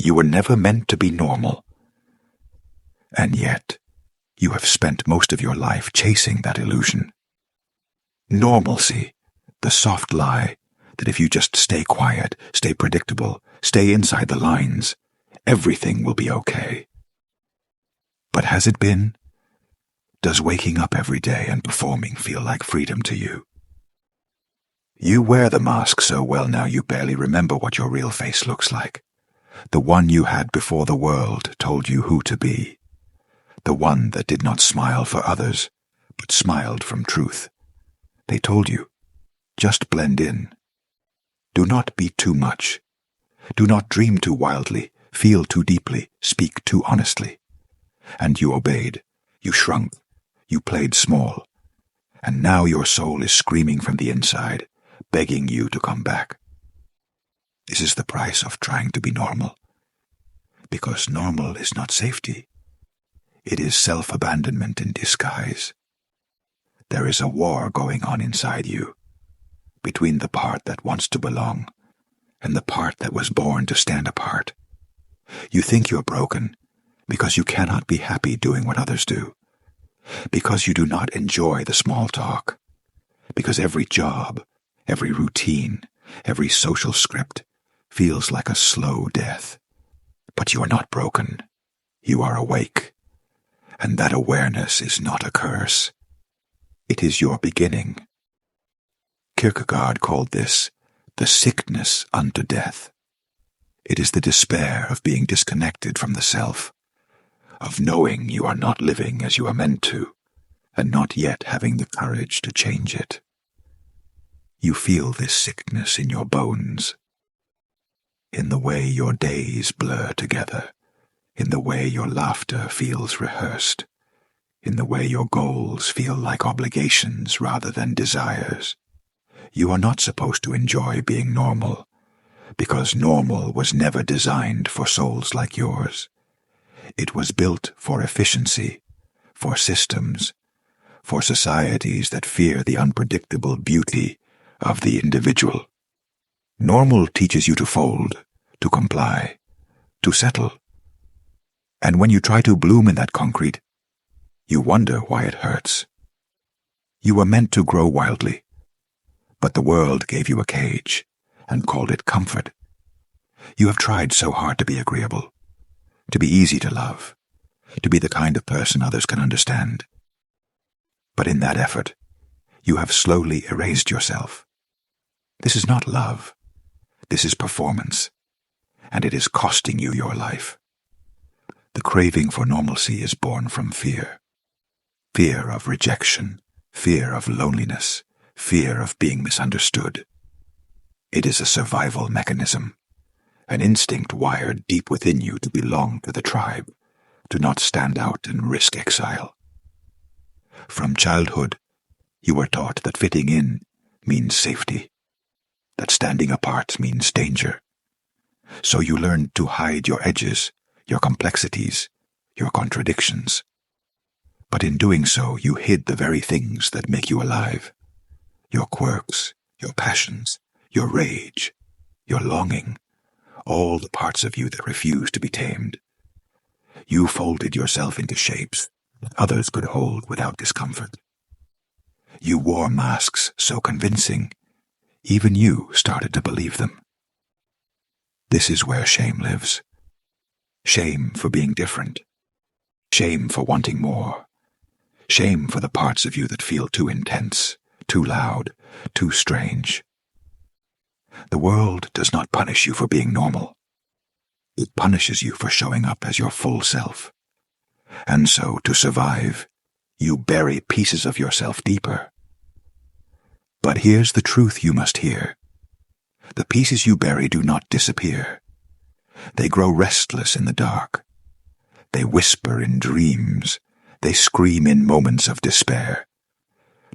You were never meant to be normal. And yet, you have spent most of your life chasing that illusion. Normalcy, the soft lie that if you just stay quiet, stay predictable, stay inside the lines, everything will be okay. But has it been? Does waking up every day and performing feel like freedom to you? You wear the mask so well now you barely remember what your real face looks like. The one you had before the world told you who to be. The one that did not smile for others, but smiled from truth. They told you, just blend in. Do not be too much. Do not dream too wildly, feel too deeply, speak too honestly. And you obeyed, you shrunk, you played small. And now your soul is screaming from the inside, begging you to come back. This is the price of trying to be normal. Because normal is not safety. It is self-abandonment in disguise. There is a war going on inside you, between the part that wants to belong and the part that was born to stand apart. You think you're broken because you cannot be happy doing what others do, because you do not enjoy the small talk, because every job, every routine, every social script feels like a slow death. But you are not broken. You are awake. And that awareness is not a curse. It is your beginning. Kierkegaard called this the sickness unto death. It is the despair of being disconnected from the self, of knowing you are not living as you are meant to, and not yet having the courage to change it. You feel this sickness in your bones, in the way your days blur together, in the way your laughter feels rehearsed, in the way your goals feel like obligations rather than desires. You are not supposed to enjoy being normal, because normal was never designed for souls like yours. It was built for efficiency, for systems, for societies that fear the unpredictable beauty of the individual. Normal teaches you to fold, to comply, to settle. And when you try to bloom in that concrete, you wonder why it hurts. You were meant to grow wildly, but the world gave you a cage and called it comfort. You have tried so hard to be agreeable, to be easy to love, to be the kind of person others can understand. But in that effort, you have slowly erased yourself. This is not love. This is performance, and it is costing you your life. The craving for normalcy is born from fear. Fear of rejection, fear of loneliness, fear of being misunderstood. It is a survival mechanism, an instinct wired deep within you to belong to the tribe, to not stand out and risk exile. From childhood, you were taught that fitting in means safety, that standing apart means danger. So you learned to hide your edges, your complexities, your contradictions. But in doing so, you hid the very things that make you alive. Your quirks, your passions, your rage, your longing, all the parts of you that refuse to be tamed. You folded yourself into shapes that others could hold without discomfort. You wore masks so convincing, even you started to believe them. This is where shame lives. Shame for being different. Shame for wanting more. Shame for the parts of you that feel too intense, too loud, too strange. The world does not punish you for being normal. It punishes you for showing up as your full self. And so, to survive, you bury pieces of yourself deeper. But here's the truth you must hear. The pieces you bury do not disappear. They grow restless in the dark. They whisper in dreams. They scream in moments of despair.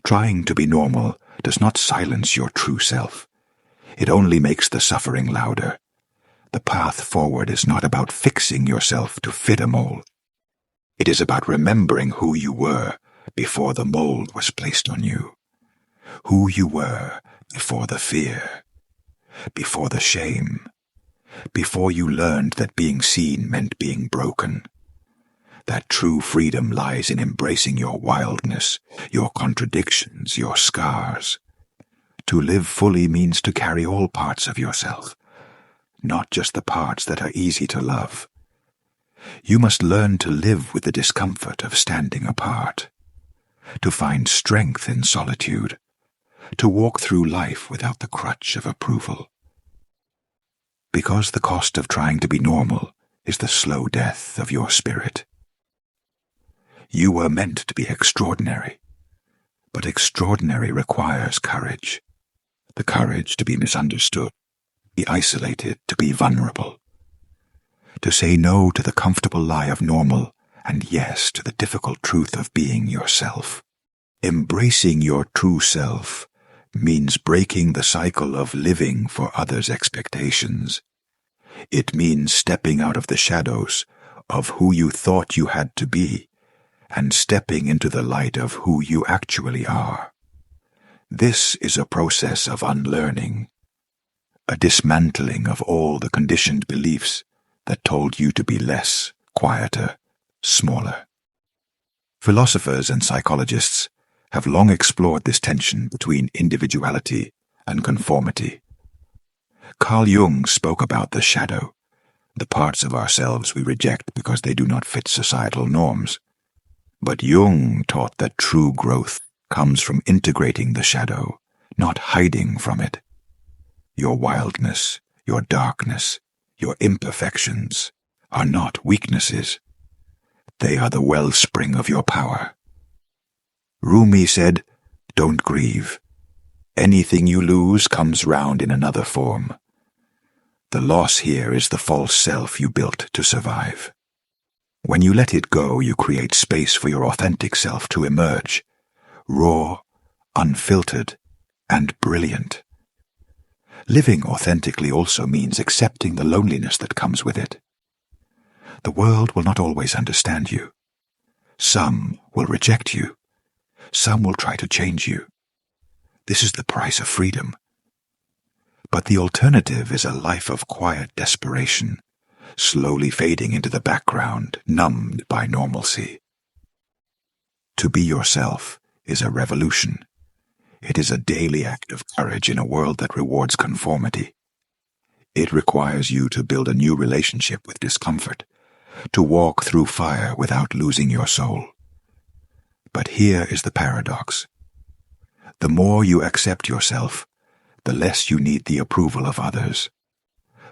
Trying to be normal does not silence your true self. It only makes the suffering louder. The path forward is not about fixing yourself to fit a mold. It is about remembering who you were before the mold was placed on you. Who you were before the fear, before the shame, before you learned that being seen meant being broken. That true freedom lies in embracing your wildness, your contradictions, your scars. To live fully means to carry all parts of yourself, not just the parts that are easy to love. You must learn to live with the discomfort of standing apart, to find strength in solitude, to walk through life without the crutch of approval. Because the cost of trying to be normal is the slow death of your spirit. You were meant to be extraordinary, but extraordinary requires courage. The courage to be misunderstood, be isolated, to be vulnerable. To say no to the comfortable lie of normal and yes to the difficult truth of being yourself. Embracing your true self means breaking the cycle of living for others' expectations. It means stepping out of the shadows of who you thought you had to be and stepping into the light of who you actually are. This is a process of unlearning, a dismantling of all the conditioned beliefs that told you to be less, quieter, smaller. Philosophers and psychologists have long explored this tension between individuality and conformity. Carl Jung spoke about the shadow, the parts of ourselves we reject because they do not fit societal norms. But Jung taught that true growth comes from integrating the shadow, not hiding from it. Your wildness, your darkness, your imperfections are not weaknesses. They are the wellspring of your power. Rumi said, "Don't grieve. Anything you lose comes round in another form. The loss here is the false self you built to survive. When you let it go, you create space for your authentic self to emerge, raw, unfiltered, and brilliant." Living authentically also means accepting the loneliness that comes with it. The world will not always understand you. Some will reject you. Some will try to change you. This is the price of freedom. But the alternative is a life of quiet desperation, slowly fading into the background, numbed by normalcy. To be yourself is a revolution. It is a daily act of courage in a world that rewards conformity. It requires you to build a new relationship with discomfort, to walk through fire without losing your soul. But here is the paradox. The more you accept yourself, the less you need the approval of others.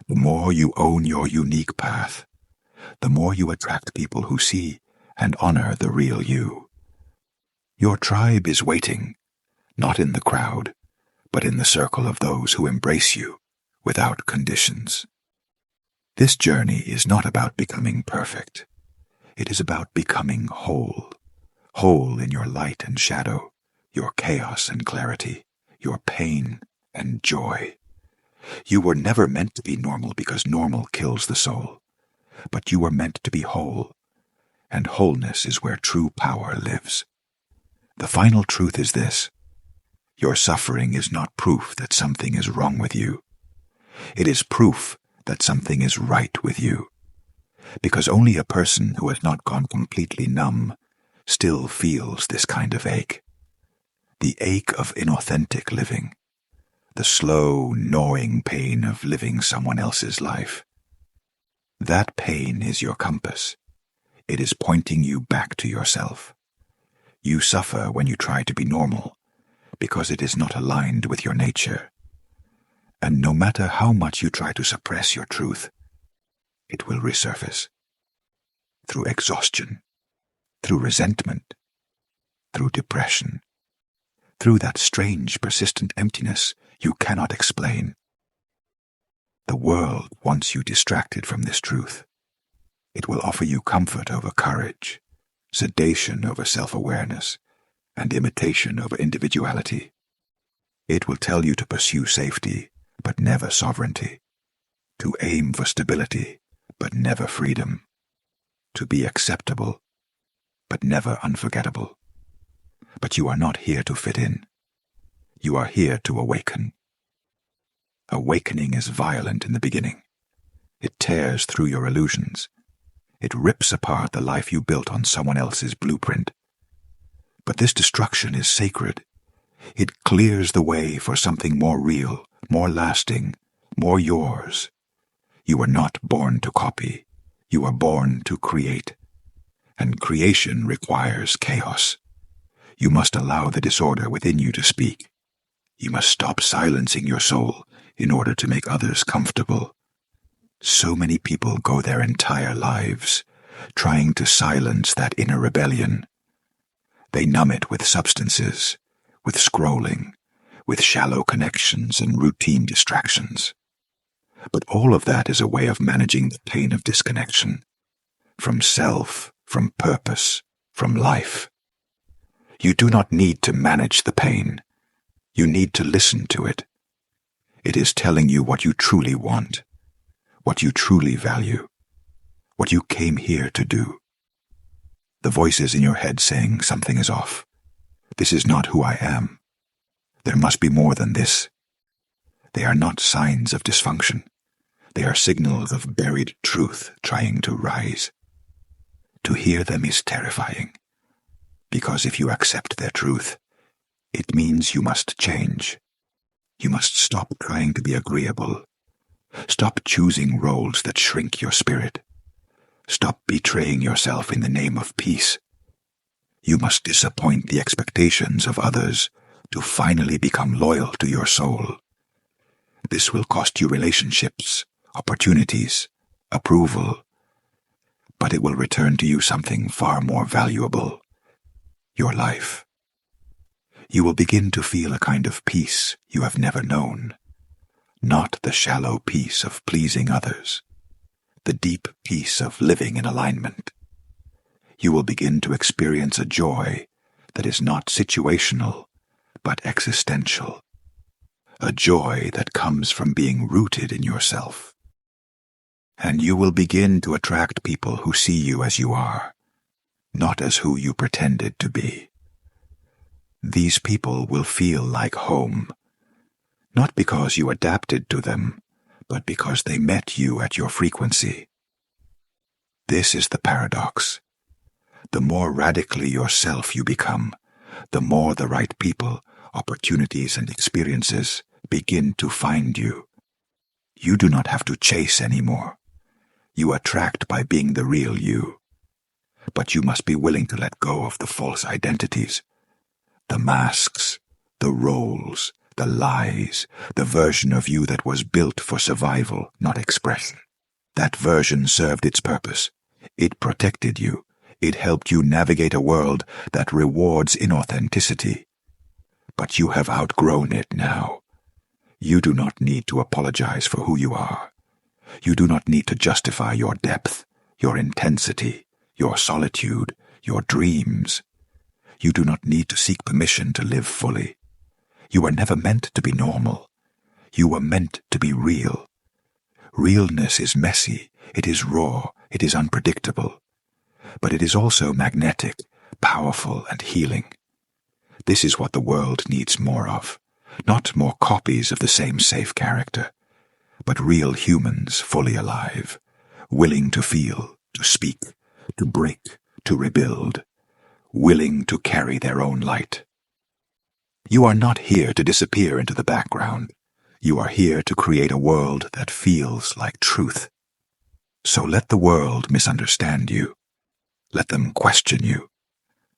The more you own your unique path, the more you attract people who see and honor the real you. Your tribe is waiting, not in the crowd, but in the circle of those who embrace you without conditions. This journey is not about becoming perfect. It is about becoming whole. Whole in your light and shadow, your chaos and clarity, your pain and joy. You were never meant to be normal because normal kills the soul. But you were meant to be whole, and wholeness is where true power lives. The final truth is this: your suffering is not proof that something is wrong with you. It is proof that something is right with you. Because only a person who has not gone completely numb still feels this kind of ache. The ache of inauthentic living. The slow, gnawing pain of living someone else's life. That pain is your compass. It is pointing you back to yourself. You suffer when you try to be normal, because it is not aligned with your nature. And no matter how much you try to suppress your truth, it will resurface. Through exhaustion, through resentment, through depression, through that strange, persistent emptiness you cannot explain. The world wants you distracted from this truth. It will offer you comfort over courage, sedation over self-awareness, and imitation over individuality. It will tell you to pursue safety, but never sovereignty, to aim for stability, but never freedom, to be acceptable, but never unforgettable. But you are not here to fit in. You are here to awaken. Awakening is violent in the beginning. It tears through your illusions. It rips apart the life you built on someone else's blueprint. But this destruction is sacred. It clears the way for something more real, more lasting, more yours. You were not born to copy. You were born to create. And creation requires chaos. You must allow the disorder within you to speak. You must stop silencing your soul in order to make others comfortable. So many people go their entire lives trying to silence that inner rebellion. They numb it with substances, with scrolling, with shallow connections and routine distractions. But all of that is a way of managing the pain of disconnection, from self, from purpose, from life. You do not need to manage the pain. You need to listen to it. It is telling you what you truly want, what you truly value, what you came here to do. The voices in your head saying something is off. This is not who I am. There must be more than this. They are not signs of dysfunction. They are signals of buried truth trying to rise. To hear them is terrifying, because if you accept their truth, it means you must change. You must stop trying to be agreeable. Stop choosing roles that shrink your spirit. Stop betraying yourself in the name of peace. You must disappoint the expectations of others to finally become loyal to your soul. This will cost you relationships, opportunities, approval, but it will return to you something far more valuable: your life. You will begin to feel a kind of peace you have never known, not the shallow peace of pleasing others, the deep peace of living in alignment. You will begin to experience a joy that is not situational, but existential, a joy that comes from being rooted in yourself. And you will begin to attract people who see you as you are, not as who you pretended to be. These people will feel like home, not because you adapted to them, but because they met you at your frequency. This is the paradox. The more radically yourself you become, the more the right people, opportunities, and experiences begin to find you. You do not have to chase anymore. You attract by being the real you. But you must be willing to let go of the false identities, the masks, the roles, the lies, the version of you that was built for survival, not expression. That version served its purpose. It protected you. It helped you navigate a world that rewards inauthenticity. But you have outgrown it now. You do not need to apologize for who you are. You do not need to justify your depth, your intensity, your solitude, your dreams. You do not need to seek permission to live fully. You were never meant to be normal. You were meant to be real. Realness is messy, it is raw, it is unpredictable. But it is also magnetic, powerful, and healing. This is what the world needs more of. Not more copies of the same safe character, but real humans fully alive, willing to feel, to speak, to break, to rebuild, willing to carry their own light. You are not here to disappear into the background. You are here to create a world that feels like truth. So let the world misunderstand you. Let them question you.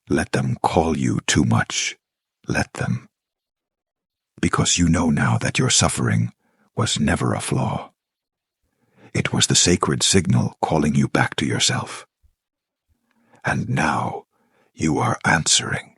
Let them call you too much. Let them. Because you know now that your suffering was never a flaw. It was the sacred signal calling you back to yourself. And now you are answering.